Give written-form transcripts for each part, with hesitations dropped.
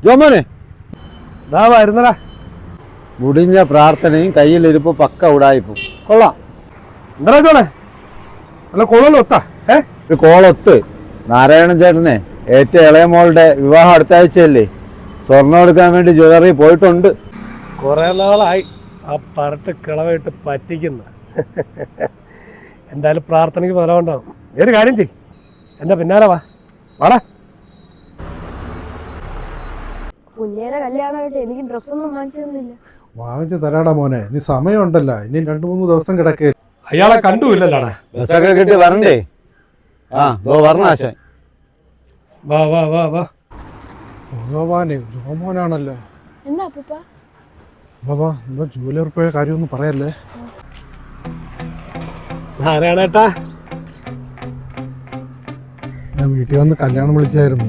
ജോമോനെ വരുന്നടാ. മുടിഞ്ഞ പ്രാർത്ഥനയും കയ്യിലിരിപ്പ് പക്ക ഉടായിപ്പോ കൊള്ളാം. എന്താ ചോളെ നല്ല കോളൊത്താ ഒരു കോളൊത്ത് നാരായണൻ ചേട്ടനെ ഏറ്റവും ഇളയ മോളുടെ വിവാഹം അടുത്ത ആഴ്ചയല്ലേ. സ്വർണം എടുക്കാൻ വേണ്ടി ജ്വല്ലറി പോയിട്ടുണ്ട്. കുറെ നാളായി ആ പറട്ട് കിളവായിട്ട് പറ്റിക്കുന്ന. എന്തായാലും പ്രാർത്ഥനയ്ക്ക് ഫലമുണ്ടാവും. ഒരു കാര്യം ചെയ്, എന്താ പിന്നാലെ വാടാ. കുഞ്ഞേരെ കല്യാണമായിട്ട് എനിക്ക് ഡ്രസ്സൊന്നും വാങ്ങിച്ചു തന്നില്ല. വാങ്ങിച്ചു തരാടാ മോനെ, ഇനി സമയമുണ്ടല്ലോ, ഇനി 2-3 ദിവസം കിടക്കേ. അയാളെ കണ്ടുമില്ലല്ലോടാ. ബസ്സൊക്കെ കിട്ടി വരണ്ടേ? പറഞ്ഞ ആശാൻ. വാ വാ വാ വാ. ഭഗവാനെ, ജോമോനാണല്ലോ. എന്താ അപ്പൂപ്പ? ബാബാ, എന്താ ജൂലൈ പോയ കാര്യമൊന്നും പറയല്ലേ. നാരായണേട്ടാ, ഞാൻ വീട്ടിൽ വന്ന് കല്യാണം വിളിച്ചായിരുന്നു.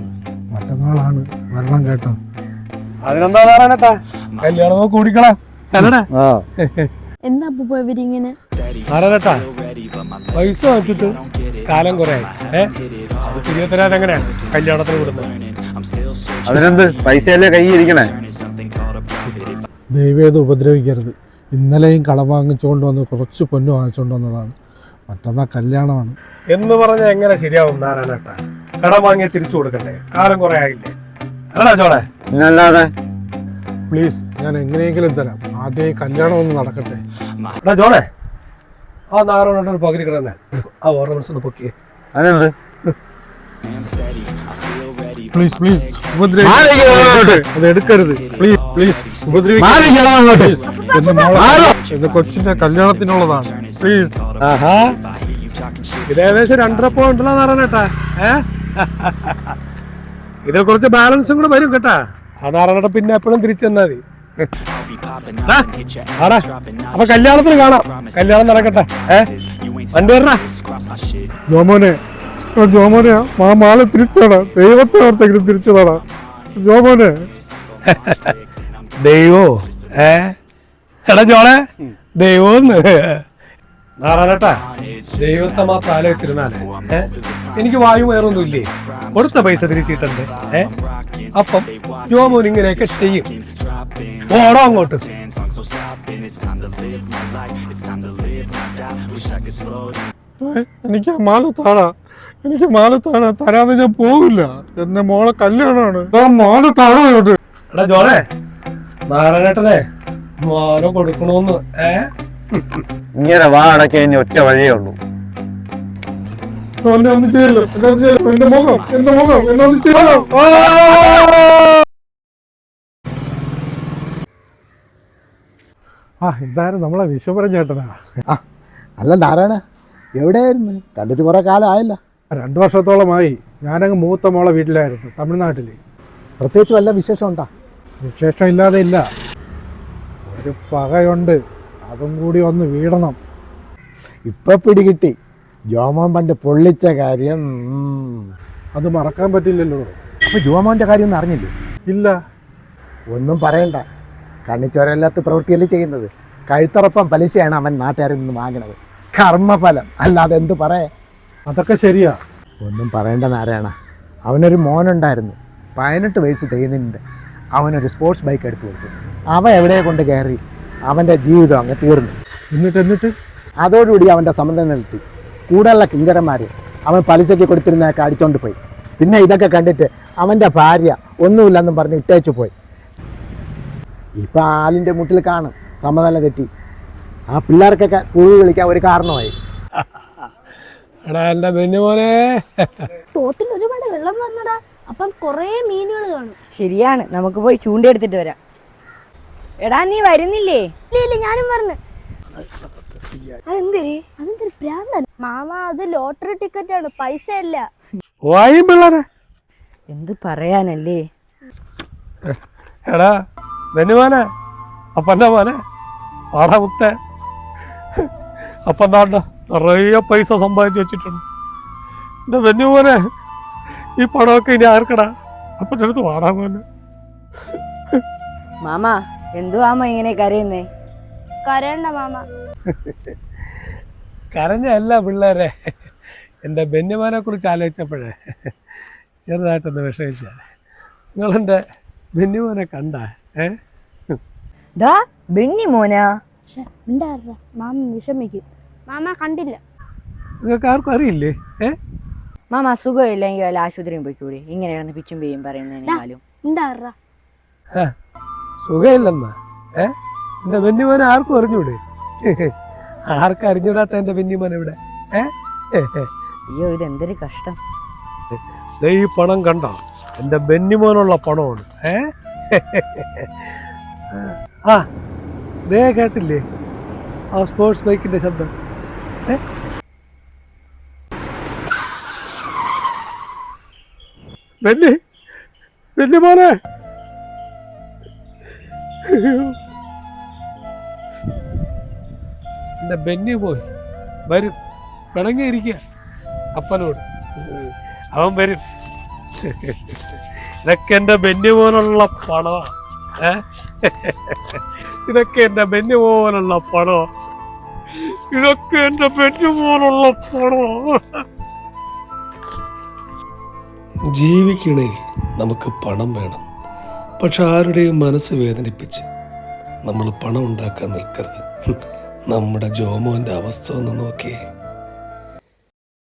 മറ്റന്നാളാണ് വരണം കേട്ടോ. അതിനെന്താ നാരായണേട്ടാ, കല്യാണം കൂടിക്കളാ അല്ലടാ. എന്താ അപ്പൂപ്പ ഇവരിങ്ങനെ? നാരായണേട്ടാ, പൈസ വാങ്ങിച്ചിട്ട് കാലം കുറെ അത് തിരികെ തരാൻ എങ്ങനെയാ കല്യാണത്തിന് വിടുന്നത്? അതിനെന്ത്, പൈസയല്ലേ കൈ ഇരിക്കണേ. ദൈവേത് ഉപദ്രവിക്കരുത്. ഇന്നലെയും കടം വാങ്ങിച്ചുകൊണ്ട് വന്ന് കുറച്ച് പൊന്നു വാങ്ങിച്ചുകൊണ്ട് വന്നതാണ്. മറ്റന്നാൾ കല്യാണമാണ് എന്ന് പറഞ്ഞാൽ എങ്ങനെ ശരിയാവും നാരായണേട്ടാ? കടം വാങ്ങിയ തിരിച്ചു കൊടുക്കണ്ടേ? കാലം കുറെ ആയില്ലേ അല്ലടാ ചോളെ? പിന്നല്ലാതെ. പ്ലീസ്, ഞാൻ എങ്ങനെയെങ്കിലും തരാം. ആദ്യം ഈ കല്യാണം ഒന്ന് നടക്കട്ടെ. എടാ ചോളെ, ആ നാരായണേട്ടൊരു പകരി കിടന്നേ ആ ഓർണമെന്റ്സ് ഒന്ന് പൊക്കിയേ. അതിനെന്ത്? പ്ലീസ് പ്ലീസ്, അത് എടുക്കരുത്. പ്ലീസ് പ്ലീസ്, എന്റെ കൊച്ചിന്റെ കല്യാണത്തിനുള്ളതാണ്. പ്ലീസ്. ഇത് ഏകദേശം 2.5 പവൻ ഉണ്ടല്ലോ നാരായണേട്ടാ. ഇതിൽ കുറച്ച് ബാലൻസും കൂടെ വരും കേട്ടാ. ആ നാരായണേട്ട പിന്നെ എപ്പോഴും തിരിച്ചു തന്നാ മതി. അപ്പൊ കല്യാണത്തിന് കാണാം. കല്യാണം നടക്കട്ടെ. വണ്ടി വരണ ജോമോനെ, ജോമോനെ, ആ മാല തിരിച്ചോടാ. ദൈവത്തെ ഓർത്തെങ്കിലും തിരിച്ചതാടാ ജോമോനെ. ദൈവോ? എടാ ചോളെ, ദൈവോന്ന് നാരായണേട്ടാ, ദൈവത്തെ മാത്രം ആലോചിച്ചിരുന്നാലേ എനിക്ക് വായു വേറൊന്നും ഇല്ലേ? കൊടുത്ത പൈസ തിരിച്ചിട്ടണ്ടേ. അപ്പം ജോമോൻ ഇങ്ങനെയൊക്കെ ചെയ്യും. ഓടോ അങ്ങോട്ട്. എനിക്ക് ആ മാല താടാ, എനിക്ക് മാല താടാ. തരാതെ ഞാൻ പോകില്ല. എന്റെ മോളെ കല്യാണമാണ്. മാല താടാ അങ്ങോട്ട്. എടാ ജോളെ, നാരായണേട്ടനെ മാല കൊടുക്കണോന്ന്. ഇങ്ങനെ വാ അടക്കാൻ ഇനി ഒറ്റ വഴിയേ ഉള്ളൂ. ഒന്നും ചെയ്യല്ലോ, എന്റെ മുഖം, എന്റെ മുഖം, എന്നൊന്നും ചെയ്യല്ലോ. ഇതാരും നമ്മളെ വിശ്വപുരം ചേട്ടനാ. അല്ല നാരായണ, എവിടെയായിരുന്നു? കണ്ടിട്ട് കുറെ കാലം ആയല്ല. 2 വർഷത്തോളമായി. ഞാനങ്ങ് മൂത്ത മോളെ വീട്ടിലായിരുന്നു, തമിഴ്നാട്ടിൽ. പ്രത്യേകിച്ച് വല്ല വിശേഷം ഉണ്ടാ? വിശേഷം ഇല്ലാതെ ഇല്ല. ഒരു പകയുണ്ട്, അതും കൂടി ഒന്ന് വീടണം. ഇപ്പൊ പിടികിട്ടി. ജോമോൻ പണ്ട് പൊള്ളിച്ച കാര്യം. അത് മറക്കാൻ പറ്റില്ലല്ലോ. അപ്പൊ ജോമോന്റെ കാര്യം ഒന്നും അറിഞ്ഞില്ലേ? ഇല്ല. ഒന്നും പറയണ്ട. കണ്ണിച്ചോരല്ലാത്ത പ്രവൃത്തിയല്ലേ ചെയ്യുന്നത്. കഴുത്തറപ്പം പലിശയാണ് അവൻ നാട്ടുകാരിൽ നിന്ന് വാങ്ങണത്. കർമ്മഫലം, അല്ലാതെ എന്ത് പറയാ. അതൊക്കെ ശരിയാ. ഒന്നും പറയണ്ട നാരായണ. അവനൊരു മോനുണ്ടായിരുന്നു, 18 വയസ്സ് തികയുന്നുണ്ട്. അവനൊരു സ്പോർട്സ് ബൈക്ക് എടുത്തു കൊടുത്തു. അവൻ എവിടെ കൊണ്ട് കയറി അവൻ്റെ ജീവിതം അങ്ങ് തീർന്നു. എന്നിട്ട് അതോടുകൂടി അവൻ്റെ സമ്മതം നിർത്തി. കൂടെയുള്ള കിങ്കരന്മാർ അവൻ പലിശയ്ക്ക് കൊടുത്തിരുന്നതൊക്കെ അടിച്ചോണ്ട് പോയി. പിന്നെ ഇതൊക്കെ കണ്ടിട്ട് അവൻ്റെ ഭാര്യ ഒന്നുമില്ലെന്നും പറഞ്ഞ് ഇട്ടേച്ചു പോയി. ഇപ്പം ആലിൻ്റെ മുട്ടിൽ കാണും സമനില തെറ്റി. ആ പിള്ളേർക്കൊക്കെ കുഴി വിളിക്കാൻ ഒരു കാരണമായി. എടാ എന്റെ ബെന്നുമോനെ, തോട്ടിൽ ഒരുപാട് വെള്ളം വന്നടാ. അപ്പം കൊറേ മീനുകൾ കാണും. ശരിയാണ്, നമുക്ക് പോയി ചൂണ്ടെടുത്തിട്ട് വരാം. എടാ നീ വരുന്നില്ലേ? ഇല്ല, ഞാനും പറഞ്ഞു. അതെന്തൊരു പ്രാന്താണ് മാമ. അത് ലോട്ടറി ടിക്കറ്റ് ആണ്, പൈസ അല്ല. വായും പിള്ളേരെ. എന്ത് പറയാനല്ലേ. എടാ ബെന്നുമോനെ, അപ്പൻ്റെ മോനെ, ആടാ മുത്തേ. അപ്പം താണ്ട നിറയെ പൈസ സമ്പാദിച്ചു വെച്ചിട്ടുണ്ട്. എൻ്റെ ബെന്നുമോനെ, ഈ പണമൊക്കെ ഇനി ആർക്കടാ? അപ്പൻ്റെ അടുത്ത് വാടാ മോനെ. മാമ, എന്തുവാമ ഇങ്ങനെ കരയുന്നേ? കരയണ്ട മാമ. കരഞ്ഞല്ല പിള്ളേരെ, എൻ്റെ ബെന്നുമോനെ കുറിച്ച് ആലോചിച്ചപ്പോഴേ ചെറുതായിട്ടൊന്ന് വിഷമിച്ച. നിങ്ങളെൻ്റെ ബെന്നിമോനെ കണ്ട ദാ ബെന്നി മോനാ. പക്ഷെ ഉണ്ടായിരുന്ന മാമ വിഷമിക്കും. മാമ കണ്ടില്ല. നിങ്ങൾക്ക് ആർക്കും അറിയില്ലേ? മാമ സുഖമില്ലെങ്കിൽ വല്ല ആശുപത്രിയും പോയിക്കൂടി, ഇങ്ങനെ കിടന്ന് പിച്ചും പേയും പറയുന്നതിനേക്കാളും. ഉണ്ടായിരുന്ന സുഖമില്ലെന്നാ? എൻ്റെ ബെന്നിമോനെ ആർക്കും അറിഞ്ഞൂടെ? ആർക്കും അറിഞ്ഞൂടാത്ത എൻ്റെ ബെന്നിമോൻ ഇവിടെ? അയ്യോ, ഇത് എന്തൊരു കഷ്ടം. ഈ പണം കണ്ടോ? എൻ്റെ ബെന്നിമോനുള്ള പണമാണ്. ആ ദേ കേട്ടില്ലേ ആ സ്പോർട്സ് ബൈക്കിന്റെ ശബ്ദം? ബെന്നിമോനെ, എൻ്റെ ബെന്നി പോയി വരും, പിണങ്ങിയിരിക്കുക അപ്പനോട്. അവൻ വരും. ഇതൊക്കെ എൻ്റെ ബെന്നിമോനുള്ള പണമാണ്. ഇതൊക്കെ എൻ്റെ ബെന്നിമോനുള്ള പണമാണ്. ഇതൊക്കെ എൻ്റെ ബെന്നിമോനുള്ള പണമാണ്. ജീവിക്കണേ നമുക്ക് പണം വേണം, പക്ഷെ ആരുടെയും മനസ്സ് വേദനിപ്പിച്ച് നമ്മൾ പണം ഉണ്ടാക്കാൻ നിൽക്കരുത്. നമ്മുടെ ജോമോൻ്റെ അവസ്ഥ ഒന്ന് നോക്കിയേ.